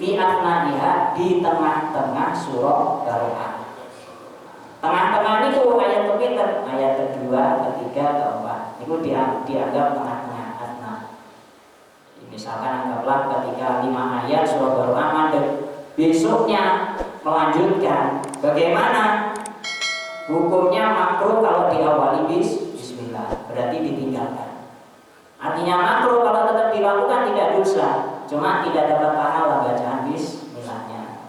fi athnaiha, di tengah-tengah surah Baroah. Tengah-tengah itu ayat kepinten, ayat kedua, ketiga, keempat. Itu dianggap tengah-tengah adna. Misalkan anggaplah ketika 5 ayat surah Baroah mandek, besoknya melanjutkan. Bagaimana? Hukumnya makruh kalau diawali bismillah, berarti ditinggalkan. Artinya makruh kalau tetap dilakukan tidak dosa, cuma tidak dapat pahala bacaan bismillahnya.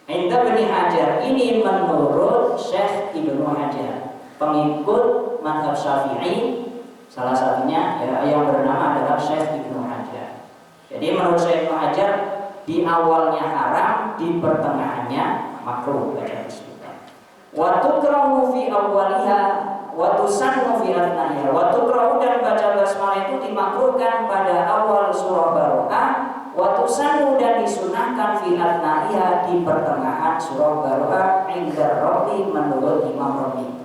Indah Ibnu Hajar, ini menurut Syekh Ibnu Hajar, pengikut mazhab Syafi'i, salah satunya yang bernama adalah Syekh Ibnu Hajar. Jadi menurut Syekh Ibnu Hajar, di awalnya haram, di pertengahannya makruh baca bismillah. Wa tukrahu fi awwaliha wa tusannu fi athnaiha. Wa tukrahu, dan baca basmalah itu dimakruhkan pada awal surah Baroah. Wa tusannu, dan disunahkan fi athnaiha, di pertengahan surah Baroah, inda Rabi, menurut Imam Rabi.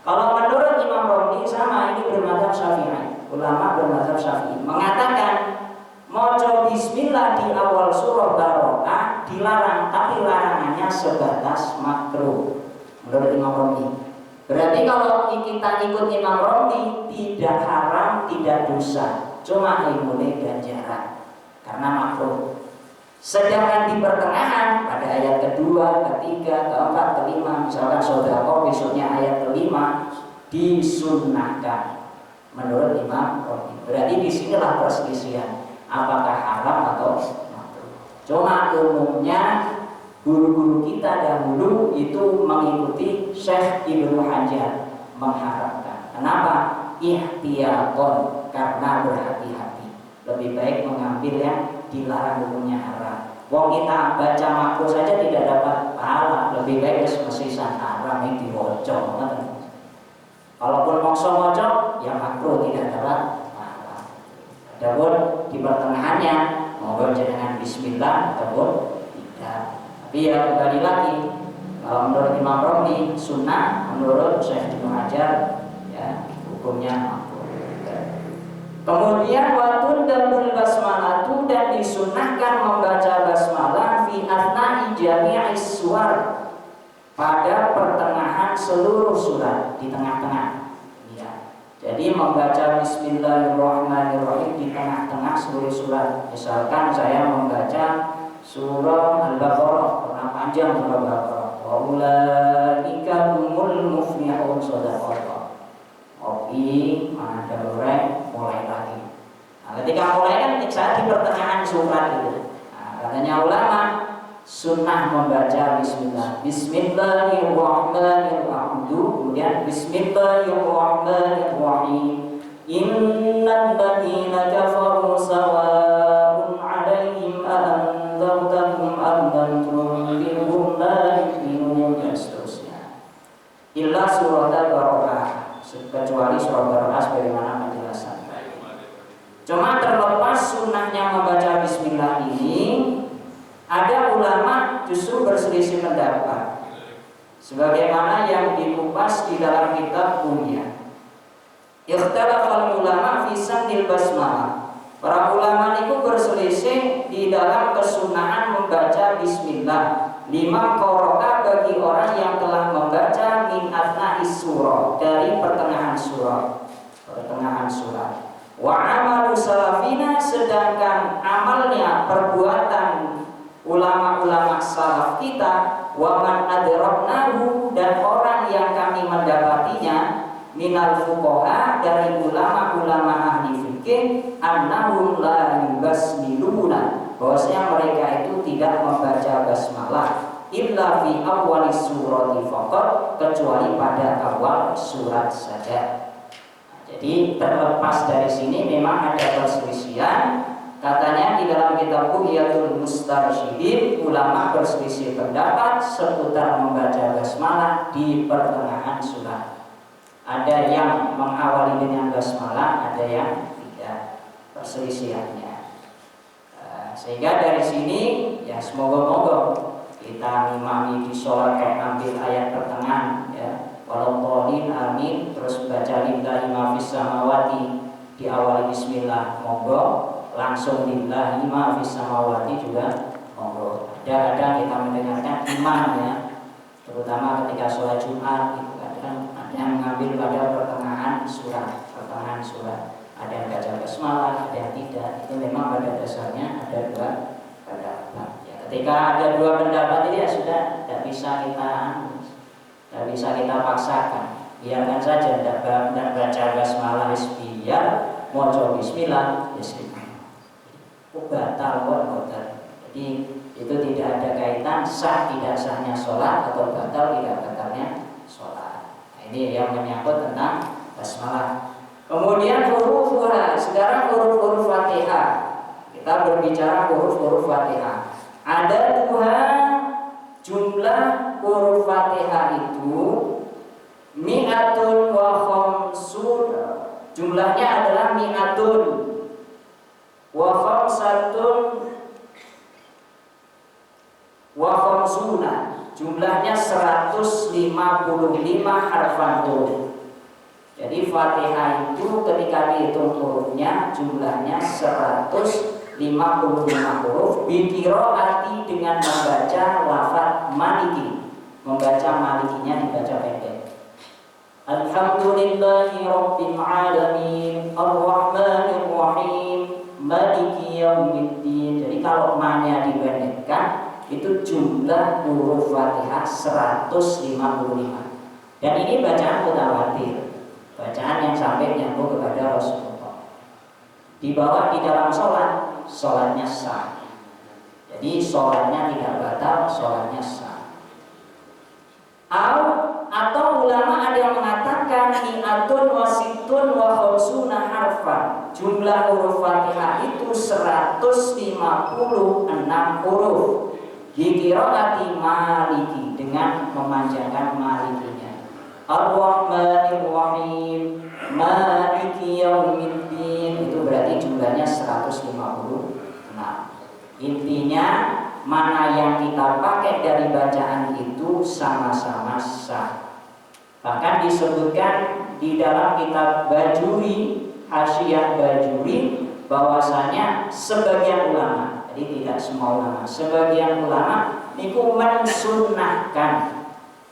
Kalau menurut Imam Rabi sama, ini bermadzhab Syafi'i. Ulama bermadzhab Syafi'i mengatakan maca bismillah di awal surah Baroah dilarang, tapi larangannya sebatas makruh menurut Imam Rabi. Berarti kalau kita ikut Imam Rabi, tidak haram, tidak dosa, cuma boleh ganjaran karena makruh. Sedangkan di pertengahan pada ayat kedua, ketiga, keempat, kelima, misalkan sedekah besoknya ayat kelima, disunnahkan menurut Imam Rabi. Berarti disinilah perselisihan, apakah haram atau makruh. Cuma umumnya guru-guru kita dahulu itu mengikuti Syekh Ibnu Hajar, mengharapkan. Kenapa? Ihtiyaton, karena berhati-hati. Lebih baik mengambil yang dilarang, hukumnya haram. Wong kita baca makruh saja tidak dapat pahala, lebih baik mesisan haram itu diwoco. Kalaupun mongso moco, ya makruh tidak dapat pahala. Adapun di pertengahannya mau dengan bismillah ataupun tidak. Tapi ya kembali lagi, kalau menurut Imam Rabi sunnah, menurut Syekh Ibnu Hajar ya hukumnya makruh. Kemudian watun dabul basmalatu, dan disunahkan membaca basmalah fi athnai jami'is suwar, pada pertengahan seluruh surat, di tengah-tengah. Ya. Jadi membaca Bismillahirrahmanirrahim di tengah-tengah seluruh surat. Misalkan saya membaca surah Al-Baqarah, karena panjang surah Al-Baqarah. Wa ulaika humul muflihun, shadaqallah. Oke, ada mulai lagi. Nah, ketika mulai kan saya di pertengahan surat itu. Nah, katanya ulama sunnah membaca Bismillah. Bismillahirrahmanirrahim. Kemudian Bismillahirrahmanirrahim. Innal ladzina kafaru sawa'un 'alaihim a anzartahum am lam tunzirhum la yu'minun, dan seterusnya. Illa surat Al-Baqarah, kecuali surah Baroah sebagaimana penjelasan. Cuma terlepas sunnahnya membaca bismillah ini, ada ulama justru berselisih pendapat, sebagaimana yang dikupas di dalam kitab Bunya. Ikhtalafal ulama fi sanil basmalah. Para ulama itu berselisih di dalam kesunahan membaca bismillah. 5 qoro'ah bagi orang yang telah membaca min athna'is surah, dari pertengahan surah. Wa amalu salafina, sedangkan amalnya, perbuatan ulama-ulama salaf kita, wa man adraknahu, dan orang yang kami mendapatinya, minal fuqaha, dari ulama-ulama ahli fikih, annahum la yubasmiluna, bahwasanya mereka itu tidak membaca basmalah illa fi awwalis surati faqat, kecuali pada awal surat saja. Jadi terlepas dari sini memang ada perselisihan. Katanya di dalam kitab Bughyatul Mustarsyidin, ulama berselisih pendapat seputar membaca basmalah di pertengahan surat. Ada yang mengawali dengan basmalah, ada yang tidak, perselisihannya. Sehingga dari sini ya semoga-moga kita ngimami di sholat ambil ayat pertengahan ya, waladhdallin amin, terus baca lillahi ma fis samawati, diawali bismillah, moga langsung lillahi ma fis samawati juga monggo. Kadang-kadang kita mendengarkan imam ya, terutama ketika sholat Jumat itu kadang ada yang mengambil pada pertengahan surat, ada yang baca basmalah, ada yang tidak. Itu memang pada dasarnya ada dua pendapat ya. Ketika ada dua pendapat ini ya sudah, tidak bisa kita paksakan, biarkan saja. Tidak baca basmalah biar mojo bismillah batal. Jadi itu tidak ada kaitan sah tidak sahnya sholat atau batal tidak batalnya sholat. Nah, ini yang menyangkut tentang basmalah. Kemudian huruf-huruf, sekarang huruf-huruf Fatihah. Kita berbicara huruf-huruf Fatihah. Ada dua jumlah huruf Fatihah itu mi'atun wa khamsun. Jumlahnya adalah mi'atun wa khamsatun wa khamsuna. Jumlahnya 155 harfan huruf. Jadi Fatihah itu ketika dihitung hurufnya jumlahnya 155 huruf biqiraati dengan membaca lafaz maliki. Membaca malikinya dibaca pendek. Alhamdulillahi rabbil alamin arrahmanir rahim maliki yaumiddin. Jadi kalau ma-nya dipendekkan itu jumlah huruf Fatihah 155. Dan ini bacaan mutawatir, bacaan yang sampai nyambung kepada Rasulullah. Dibawa di dalam sholat, sholatnya sah. Jadi sholatnya tidak batal, sholatnya sah. Atau ulama ada yang mengatakan mi'atun wa sittun wa khamsuna harfan. Jumlah huruf Fatihah itu 156 huruf. Biqiraati maliki dengan memanjangkan malikinya. Ar-Rahmanir Rahim maliki yaumiddin, itu berarti jumlahnya 156. Intinya mana yang kita pakai dari bacaan itu sama-sama sah. Bahkan disebutkan di dalam kitab Bajuri, Hasyiah Bajuri, bahwasanya sebagian ulama, jadi tidak semua ulama, sebagian ulama niku mensunnahkan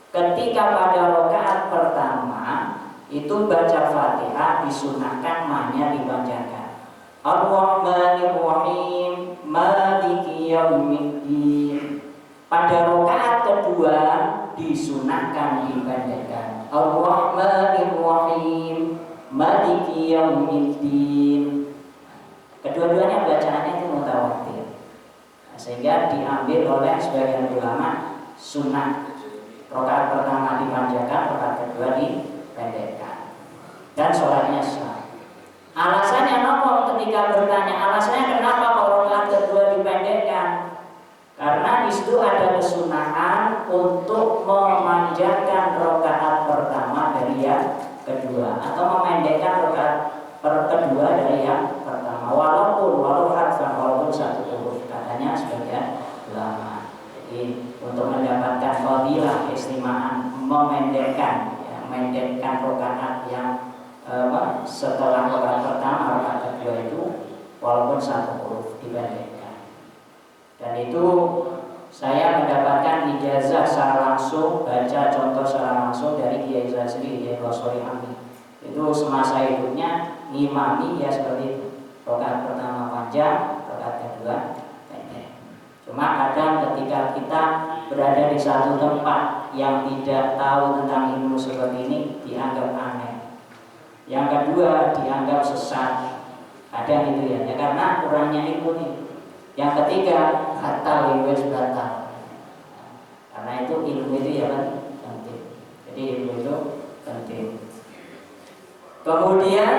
ketika pada rakaat pertama itu baca Fatihah disunnahkan ma-nya dipanjangkan. Ar-Rahmanir Rahim maliki yaumiddin. Pada rakaat kedua disunahkan dipendekkan. Ar-Rahmanir Rahim maliki yaumiddin. Kedua-duanya bacaannya itu mutawatir. Sehingga diambil oleh sebagian ulama sunnah. Rakaat pertama dipanjangkan, rakaat kedua dipendekkan. Dan sholatnya sah. Alasannya apa? Ketika bertanya alasannya kenapa kok rakaat kedua dipendekkan? Karena di situ ada kesunahan untuk memanjangkan rakaat pertama dari yang kedua atau memendekkan rakaat kedua dari yang pertama. Walaupun satu huruf, katanya sebagian ulama. Jadi untuk mendapatkan fadilah keistimewaan memendekkan rakaat yang setelah rakaat pertama, rakaat kedua itu walaupun satu huruf dipendekkan. Dan itu saya mendapatkan ijazah secara langsung, baca contoh secara langsung dari Kiai Zazri, Kiai Qosori Hamdi. Itu semasa hidupnya ngimami ya seperti itu. Rakaat pertama panjang, rakaat kedua pendek. Cuma kadang ketika kita berada di satu tempat yang tidak tahu tentang ilmu seperti ini dianggap aneh. Yang kedua dianggap sesat. Ada gitu ya karena kurangnya ilmu nih. Yang ketiga batal. Karena itu ilmu itu ya kan penting. Jadi ilmu itu penting. Kemudian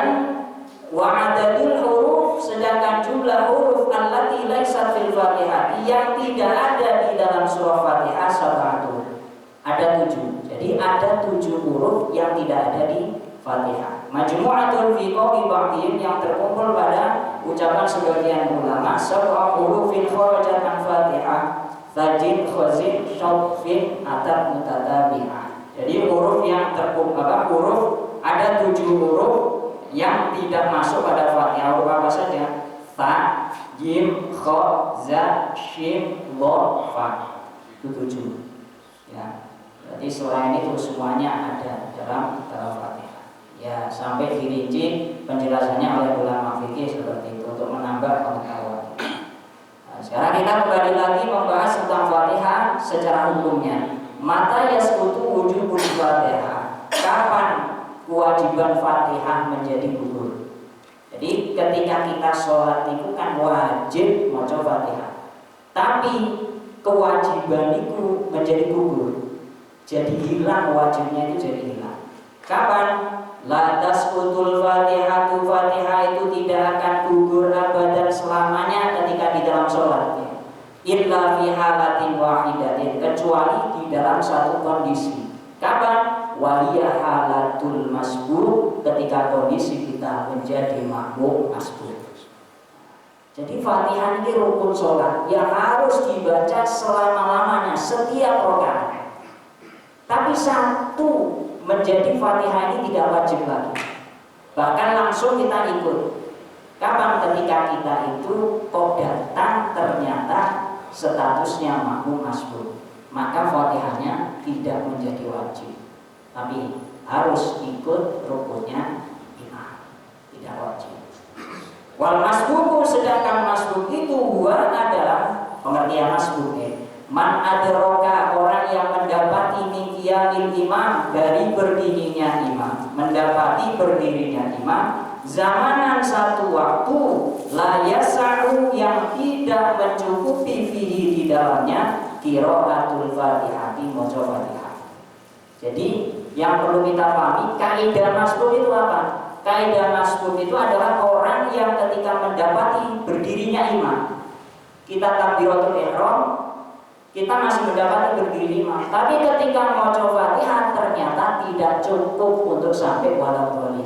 wa'adadul huruf, sedangkan jumlah huruf allati laisat fil Fatihah yang tidak ada di dalam surah Fatihah sab'atun. Ada 7. Jadi ada 7 huruf yang tidak ada di Fatihah. Majmu'atun fi qawli ba'dihim, yang terkumpul pada ucapan sebagian ulama, sab'a hurufin kharajat an Fatihah tajid khazin syawfin atat mutatabi'ah. Jadi huruf yang terkumpul, huruf ada 7 huruf yang tidak masuk pada Fatihah. Huruf apa saja? Ta, jim, kha, za, shin, dha, fa. Itu 7. Ya. Berarti selain itu semuanya ada dalam Al-Fatihah. Ya, sampai dirinci penjelasannya oleh ulama fikih seperti itu untuk menambah pengetahuan. Nah, sekarang kita kembali lagi membahas tentang Fatihah secara hukumnya. Mata yasqutu wujubul Fatihah. Kapan kewajiban Fatihah menjadi gugur? Jadi ketika kita sholat itu kan wajib maca Fatihah. Tapi kewajiban itu menjadi gugur. Jadi hilang, wajibnya itu jadi hilang. Kapan? La tasqutul Fatihatu, Fatihah itu tidak akan gugur abadan selamanya ketika di dalam sholat. Illa fi halatin wahidatin, kecuali di dalam satu kondisi. Kapan? Waliya halatul masbuk, ketika kondisi kita menjadi makmum masbuk. Jadi Fatihah ini rukun sholat yang harus dibaca selama-lamanya setiap rakaat. Tapi satu menjadi Fatihah ini tidak wajib lagi. Bahkan langsung kita ikut. Kapan? Ketika kita itu kok datang ternyata statusnya makmum masbuk, maka Fatihahnya tidak menjadi wajib, tapi harus ikut rukunnya imam, tidak wajib. Wal masbuku, sedangkan masbuk itu huwa adalah pengertian masbuk man adroka, orang yang mendapati miqyamil imam, dari berdirinya imam, mendapati berdirinya imam, zamanan satu waktu, la yasa'u, yang tidak mencukupi fihi di dalamnya, qiraatul Fatihati, maca Fatihah. Jadi yang perlu kita pahami, kaidah masbuk itu apa? Kaidah masbuk itu adalah orang yang ketika mendapati berdirinya imam, kita takbiratul ihram, kita masih mendapati berdiri imam, tapi ketika maca Fatihah ternyata tidak cukup untuk sampai waladhdallin.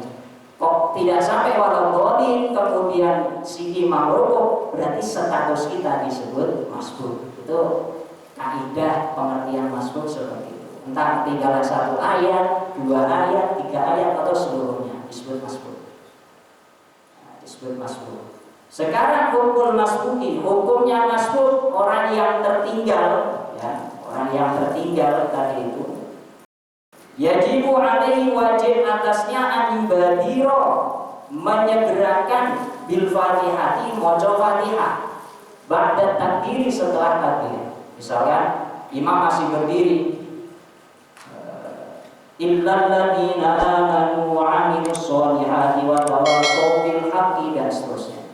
Kok tidak sampai waladhdallin, kemudian si imam rukuk, berarti status kita disebut masbuk. Itu kaidah pengertian masbuk seperti itu. Entah tinggal satu ayat, 2 ayat, 3 ayat, atau seluruhnya disebut masbuk. Nah, disebut masbuk. Sekarang hukum masbuki, hukumnya masbuk, orang yang tertinggal, ya, orang yang tertinggal tadi itu, yajibu alaihi, wajib atasnya anibadiro, menyegerakan bil Fatihati, maca Fatihah, ba'da takbiri, setelah takbir. Misalkan imam masih berdiri, illal ladzina amanu wa 'amilus sholihati wa tawassaw bil haqqi, dan seterusnya.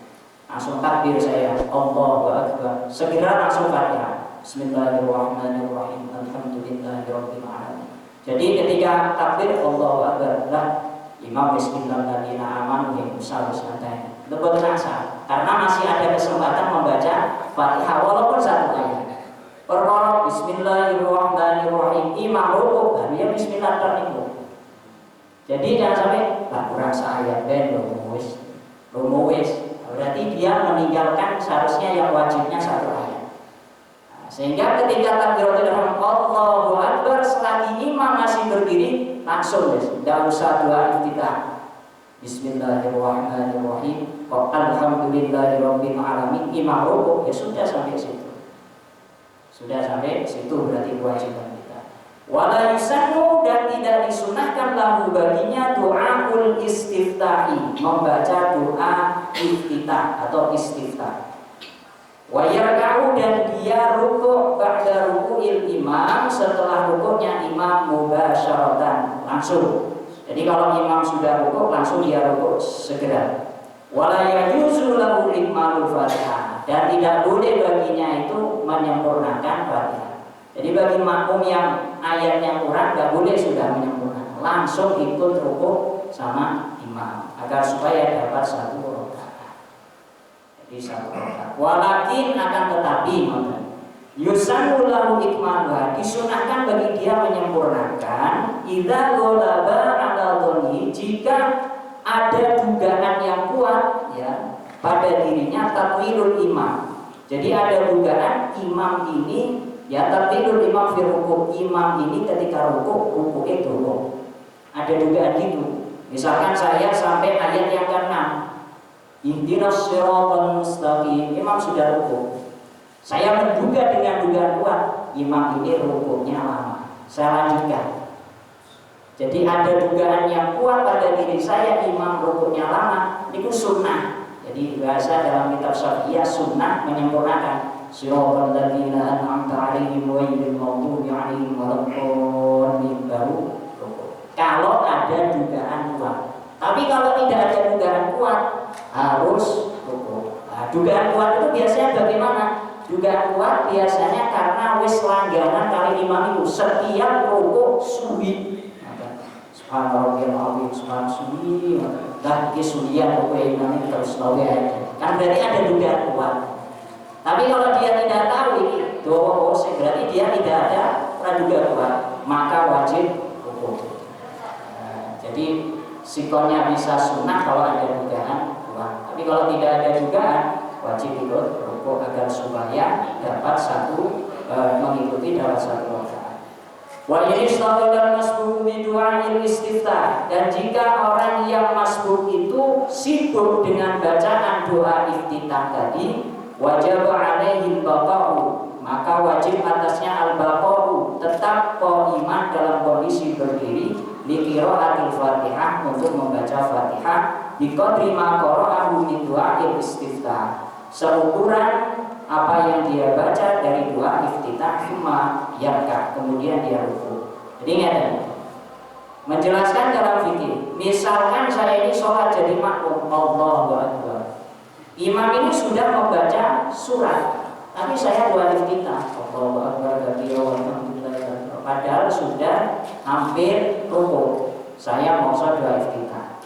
Langsung takbir saya, Allahu Akbar, segera langsung Fatihah, Bismillahirrahmanirrahim, Alhamdulillahirabbil alamin. Jadi ketika takbir Allahu Akbar, lah imam bismillahirrahmanirrahim amanu yang usah santai, lebih terasa, karena masih ada kesempatan membaca Fatihah walaupun satu ayat. Perkara Bismillahirrahmanirrahim, imam rukuk, baru ya Bismillah terniku. Jadi jangan sampai kurang seayat dan lumuwis. Berarti dia meninggalkan seharusnya yang wajibnya satu ayat. Nah, sehingga ketika takbiratul ihram Allahu Akbar, selagi imam masih berdiri, langsung tidak usah doa iftitah. Bismillahirrahmanirrahim, alhamdulillahirabbil alamin, imam rukuk, ya sudah sampai situ. Sudah sampai situ berarti kewajiban kita. Wala yusannu, dan tidak disunahkan lahu baginya doaul istiftahi, membaca doa iftitah atau istiftah. Wa yarka'u, dan dia rukuk ba'da ruku'il imam, setelah rukuknya imam mubasyaratan, langsung. Jadi kalau imam sudah rukuk, langsung dia rukuk segera. Wala yajuzu lahu ikmalul Fatihah, dan tidak boleh baginya itu menyempurnakan Fatihah. Jadi bagi makmum yang ayatnya kurang, tidak boleh sudah menyempurnakan, langsung ikut rukuk sama imam agar supaya dapat satu rakaat. Jadi satu rakaat. Walakin, akan tetapi, yusannu lahu ikmaluha, disunahkan bagi dia menyempurnakan, idza ghalaba ala dhanni, jika ada dugaan yang kuat, ya, pada dirinya takwilul imam. Jadi ada dugaan imam ini, ya, takwilul imam fi rukuk, imam ini ketika rukuk itu rukuk. Ada dugaan gitu. Misalkan saya sampai ayat yang ke-6, ihdinas siratal mustaqim. Imam sudah rukuk. Saya menduga dengan dugaan kuat, imam ini rukuknya lama. Saya lanjutkan. Jadi ada dugaan yang kuat pada diri saya, imam rukuknya lama. Itu sunnah. Jadi bahasa dalam kitab Syafi'iyah, sunnah menyempurnakan. Siratal ladzina an'amta 'alaihim ghairil maghdubi 'alaihim waladdallin, baru rukuk. Kalau ada dugaan kuat. Tapi kalau tidak ada dugaan kuat, harus rukuk. Nah, dugaan kuat itu biasanya bagaimana? Dugaan kuat biasanya karena wis langganan kali imam itu setiap rukuk suwi. Subhanallahil azim, subhanallah. Dah iki suwian rukuk imam itu terus lawe aja. Kan berarti ada dugaan kuat. Tapi kalau dia tidak tahu ini doa berarti dia tidak ada praduga kuat, maka wajib rukuk. Jadi sikonnya bisa sunnah kalau ada dugaan kuat. Tapi kalau tidak ada dugaan, wajib ikut rukuk agar supaya dapat mengikuti dalam satu rakaat. Wa yastaghilu masbuk bi du'a'il istiftah. Dan jika orang yang masbuk itu sibuk dengan bacaan doa iftitah tadi, wajib alaihi baqa'u, maka wajib atasnya al-baqa'u, tetap qaiman dalam kondisi berdiri li qiraatil Fatihah, untuk membaca Fatihah bi qadri ma qara'ahu min du'a'il istiftah, seukuran apa yang dia baca dari doa iftitah, cuma yarka, kemudian dia rukuk. Jadi ingat, menjelaskan dalam fikih, misalkan saya ini sholat jadi makmum, Allahu Akbar, imam ini sudah membaca surat, tapi saya doa iftitah, Allahu Akbar, padahal sudah hampir rukuk. Saya mau doa iftitah.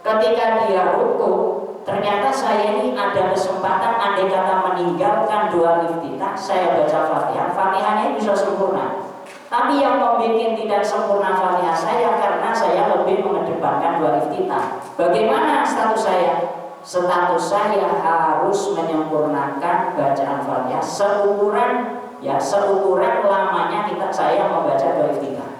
Ketika dia rukuk, ternyata saya ini ada kesempatan, andai kata meninggalkan doa iftitah, saya baca Fatihah, Fatihahnya bisa sempurna. Tapi yang membuat tidak sempurna Fatihah saya karena saya lebih mengedepankan doa iftitah. Bagaimana status saya? Status saya harus menyempurnakan bacaan Fatihah seukuran lamanya saya membaca doa iftitah.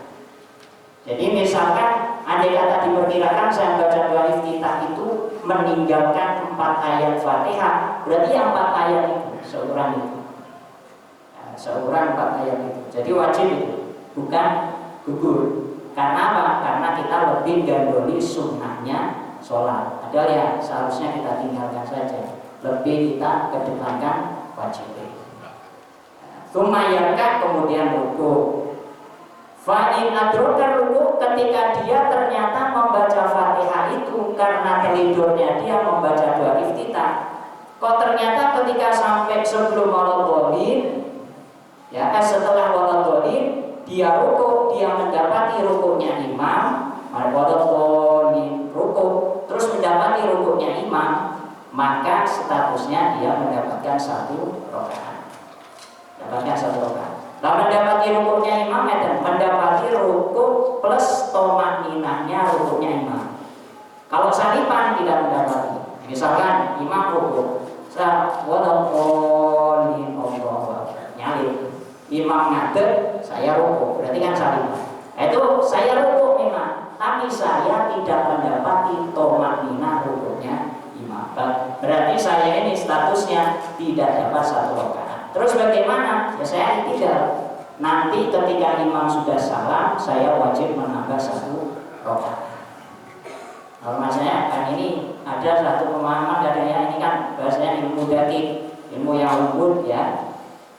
Jadi misalkan andai kata diperkirakan saya baca doa iftitah itu meninggalkan 4 ayat Fatihah, berarti yang 4 ayat itu seukuran itu. Nah, seukuran 4 ayat itu. Jadi wajib itu, bukan gugur. Karena apa? Karena kita lebih gandoli sunnahnya sholat. Padahal ya seharusnya kita tinggalkan saja. Lebih kita kedepankan wajib. Tumayarkan kemudian rukuk. Fa'in adrokan rukuk, ketika dia ternyata membaca Fatihah itu karena terlidurnya dia membaca doa iftitah. Kok ternyata ketika sampai sebelum waladhdallin, setelah waladhdallin dia rukuk, dia mendapati rukuknya imam, waladhdallin rukuk, terus mendapati rukuknya imam, maka statusnya dia mendapatkan 1 rakaat. Dapatkan 1 rakaat. Lalu mendapati rukuknya imam dan mendapati rukuk plus tomaninahnya rukuknya imam. Kalau salipan tidak mendapati. Misalkan imam rukuk, waladhdallin, nyalip. Imam ngadeg, saya rukuk, berarti kan salipan. Itu saya rukuk imam, tapi saya tidak mendapati tomaninah rukuknya imam. Berarti saya ini statusnya tidak dapat 1 rakaat. Terus bagaimana? Ya saya tidak. Nanti ketika imam sudah salam, saya wajib menambah 1 rakaat. Kalau maksudnya kan ini ada satu pemahaman katanya ini kan bahasanya ilmu dakik, ilmu yang lembut ya,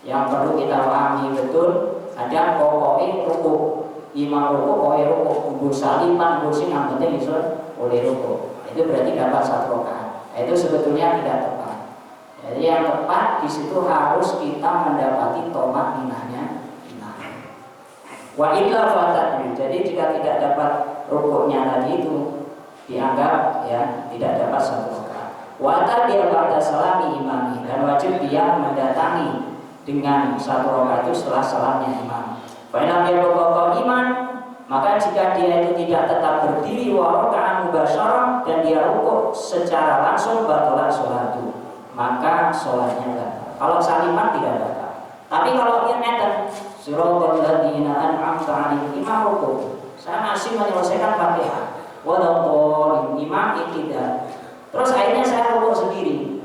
yang perlu kita pahami betul. Ada pokoknya rukuk, imam rukuk, pokoknya rukuk, kumpul saliman, kursi yang penting itu oleh rukuk. Itu berarti dapat 1 rakaat. Itu sebetulnya tidak tepat. Jadi yang tepat di situ harus kita mendapati tomaninahnya. Wa illa fatat. Jadi jika tidak dapat rukuknya tadi itu dianggap ya tidak dapat 1 rakaat. Wa dia ba'da salami imami, dan wajib dia mendatangi dengan 1 rakaat itu setelah salamnya imam. Fa in dia iman, maka jika dia itu tidak tetap berdiri wa raka'an mubasyarah dan dia rukuk secara langsung batalan sholatu, maka sholatnya batal. Kalau saliman tidak batal. Tapi kalau dia neten siratal ladzina an'amta 'alaihim, imam rukuk, saya masih menyelesaikan Fatihah, waladhdallin, imam tidak, Terus akhirnya saya rukuk sendiri.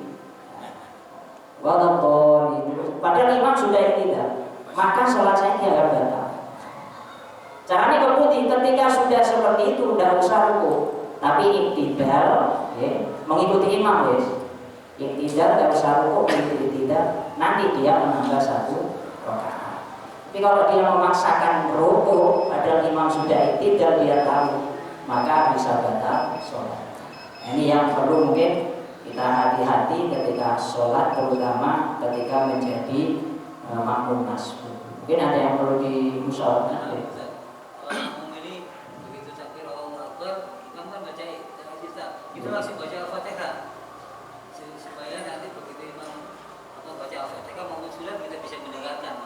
Walaupun itu, padahal imam sudah iktidal, maka sholat saya tidak batal. Caranya berbudi ketika sudah seperti itu, tidak usah rukuk, tapi iktidal, mengikuti imam, iktidal tidak usah rukuk, mengikuti iktidal, nanti dia menambah 1 rakaat. Tapi kalau dia memaksakan rukuk, padahal imam sudah iktidal, dia tahu, maka bisa batal sholat. Ini yang perlu mungkin kita hati-hati ketika sholat, terutama ketika menjadi makmum masbuk. Mungkin ada yang perlu dimusyawarakan. Makmum ini begitu takbir Allahu Akbar, imam kan baca kita langsung baca Al-Fatihah supaya nanti begitu imam baca Al-Fatihah makmum sudah kita bisa mendengarkan.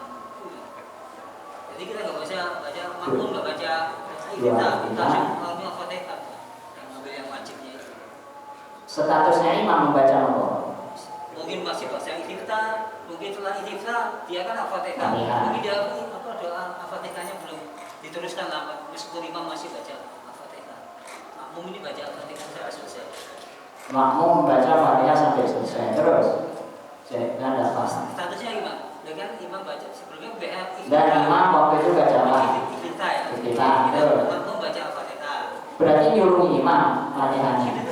Jadi kita nggak baca makmum nggak baca kita langsung Al-Fatihah yang ambil yang wajibnya. Statusnya imam membaca apa? Mungkin masih baca istiftah, mungkin setelah istiftah dia kan Al-Fatihah. Mungkin dia doa Al-Fatihahnya belum diteruskan lama, meskipun imam masih baca Al-Fatihah. Makmum ini baca Al-Fatihah sampai selesai. Makmum membaca Al-Fatihah sampai selesai terus. Saya tidak paham. Statusnya imam, dengan imam baca sebelumnya dan imam waktu itu baca apa? Istiftah ya. Istiftah. Makmum baca Al-Fatihah. Berarti nyuruh imam Fatihahnya.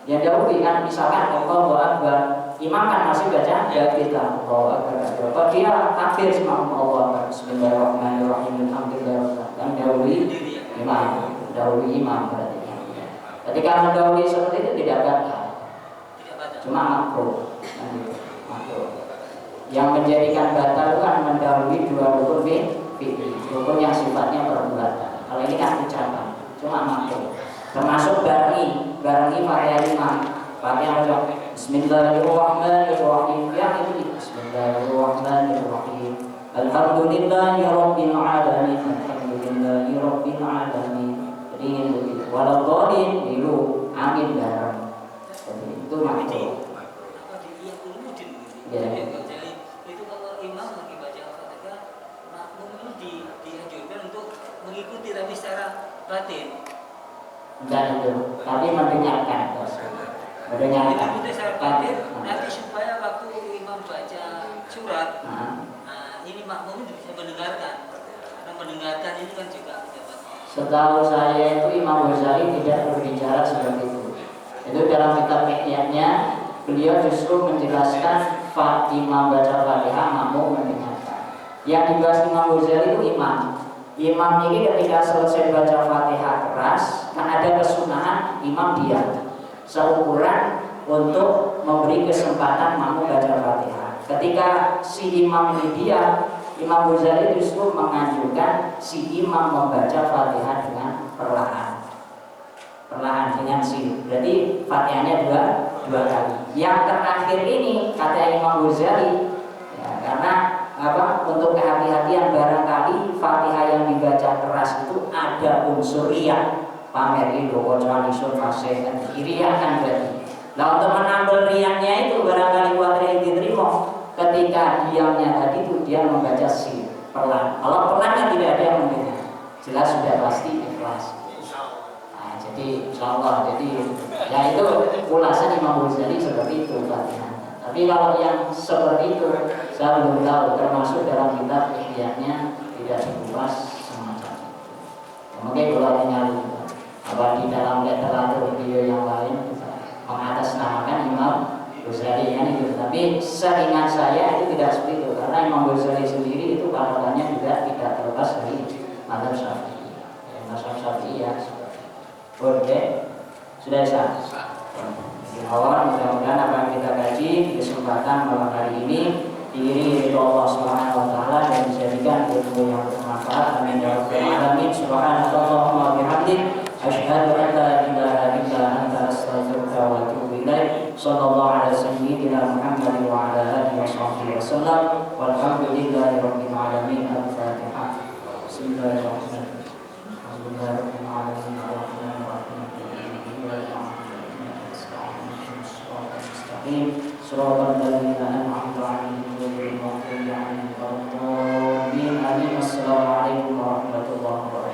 Yang dahulu kan misalkan Allahu Akbar, imam kan masih baca ya kita Allahu Akbar. Kalau dia takbir sama Allahu Akbar, Bismillahirrahmanirrahim, alhamdulillah. Yang dahulu imam berarti. Ketika mendahului seperti itu tidak batal, cuma makruh. Yang menjadikan batal kan mendahului 2 rukun fi'li, rukun yang sifatnya perbuatan. Kalau ini kan ucapan, cuma makruh. Termasuk barengi Fatihah imam. Fatihah Bismillahirrahmanirrahim. Yang itu Bismillahirrahmanirrahim. Alhamdulillahirabbil alamin. Alhamdulillahirabbil alamin. Jadi begitu. Waladhdallin itu amin bareng. Itu makruh. Ya. Itu kalau imam lagi baca Al-Fatihah, makmum itu dianjurkan untuk mengikuti tapi secara batin. Dan itu, tapi mendengarkan, mendengarkan. Itu secara batin, nanti supaya waktu imam baca surat, ini makmum bisa mendengarkan. Karena mendengarkan ini kan juga. Setahu saya itu Imam Ghazali tidak berbicara seperti itu. Itu dalam kitab Ihya'nya, beliau justru menjelaskan imam baca Fatihah, makmum mendengarkan. Yang dibahas Imam Ghazali itu imam. Imam ini ketika selesai baca Fatihah keras, kan ada kesunahan imam diam seukuran untuk memberi kesempatan makmum baca Fatihah. Ketika si imam ini diam, Imam Ghazali justru menganjurkan si imam membaca Fatihah dengan perlahan dengan sir. Berarti Fatihahnya dua kali. Yang terakhir ini kata Imam Ghazali, ya, karena untuk kehati-hatian barangkali Fatihah yang dibaca keras itu ada unsur riya, pamer itu wajah isun fasih dan riya kan berarti. Nah untuk menambal riyanya itu barangkali kuatnya diterima ketika diamnya tadi itu dia membaca sir pelan. Kalau pelan kan tidak ada yang mendengar, jelas sudah pasti ikhlas. Nah, jadi insyaallah jadi ya itu ulasan Imam Ghazali seperti itu Fatihah. Tapi kalau yang seperti itu saya belum tahu, termasuk dalam kitab Ihya'nya tidak dikupas semacam itu. Mungkin kalau nyari di dalam literatur video yang lain mengatasnamakan Imam Ghazali kan itu. Tapi seingat saya itu tidak seperti itu, karena Imam Ghazali sendiri itu patokannya juga tidak terlepas dari mazhab Syafi'i. Mazhab Syafi'i ya. Oke, sudah sah. Awal mudah-mudahan apa yang kita kaji di kesempatan malam hari ini diiringi oleh Allah Subhanahu wa taala dan dijadikan ilmu yang bermanfaat. Amin ya rabbal alamin. Subhanallahumma wa bihamdik asyhadu an la ilaha illa anta astaghfiruka wa atubu ilaik. Shallallahu ala sayyidina Muhammad wa ala alihi washabbihi wasallam. Walhamdulillahi rabbil alamin. Al-Fatihah. Bismillahirrahmanirrahim. Alhamdulillahirabbil alamin. Surah Al-Ladina an'amta 'alaihim ghairil maghdubi 'alaihim waladdallin. Amin. Assalamualaikum warahmatullahi wabarakatuh.